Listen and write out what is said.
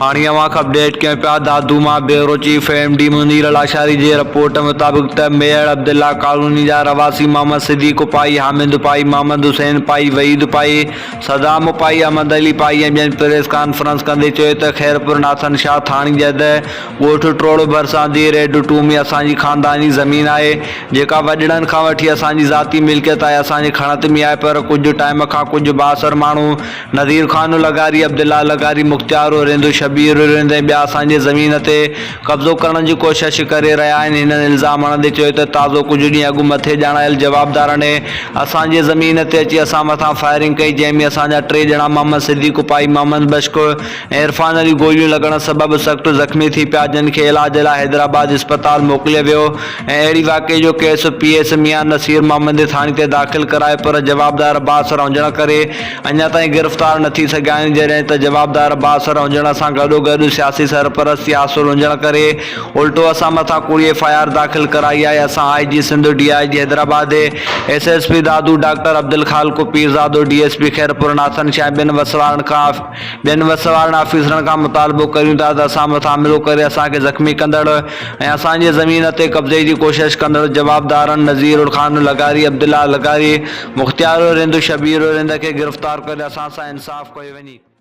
हाणे अवां खां अपडेट कयूं पिया दादू मां bureau chief MD Munir Lashari जी रिपोर्ट मुताबिक़ त मेयर अब्दुल्ला कॉलोनी जा रवासी मोहम्मद सिद्दीक पाई, हामिद पाई, मोहम्मद हुसैन पाई, वहीद पाई, सदाम पाई, अहमद अली पाई ऐं ॿियनि प्रेस कॉन्फ्रेंस कंदे चयो त खैरपुर नाथन शाह थाणी जद ॻोठ ट्रोड़ भरिसां दी रेड 2 में असांजी ख़ानदानी ज़मीन आहे जेका वॾड़नि खां वठी असांजी ज़ाती मिल्कियत आहे, असांजे खणत में आहे। पर कुझु टाइम खां कुझु बासर माण्हू नज़ीर खान लगारी, अब्दुल्ला लगारी, मुख्तियार रिंदु, शबीर रिंद ऐं ॿिया असांजे ज़मीन ते कब्ज़ो करण जी कोशिश करे रहिया आहिनि। हिननि इल्ज़ाम हणंदे चयो त ताज़ो कुझु ॾींहं अॻु मथे ॼाणायल जवाबदारनि असांजे ज़मीन ते अची असां मथां फायरिंग कई, जंहिंमें असांजा 3 ॼणा मोहम्मद सिद्दीक पाई, मोहम्मद बश्क ऐं इरफान अली गोलियूं लॻण सबबि सख़्तु ज़ख़्मी थी पिया, जिन खे इलाज लाइ हैदराबाद इस्पताल मोकिलियो वियो ऐं अहिड़ी वाक़े जो केस PS मियां नसीर मोहम्मद थाणी ते दाख़िल कराए, पर जवाबदार बासर हुजण करे अञा ताईं गिरफ़्तार न थी सघिया आहिनि। जॾहिं त जवाबदार बासर हुजण सां गॾोगॾु सियासी सरपरस्ती हासिल हुजण करे उल्टो असां मथां कोई FIR दाख़िल कराई आहे। असां IG Sindh, DIG Hyderabad, SSP Dadu doctor Abdul Khaliq Pirzado, DSP Khairpur Nathan Shah ॿियनि वसवारनि ऑफिसरनि खां मुतालबो करियूं था त असां मथां हमिलो करे असांखे ज़ख़्मी कंदड़ ऐं असांजे ज़मीन ते कब्ज़े जी कोशिश कंदड़ जवाबदारनि नज़ीर खान लगारी, अब्दुल्ला लगारी, मुख्तियार रिंद, शबीर रिंद खे गिरफ़्तार करे असां सां इंसाफ़ कयो वञे।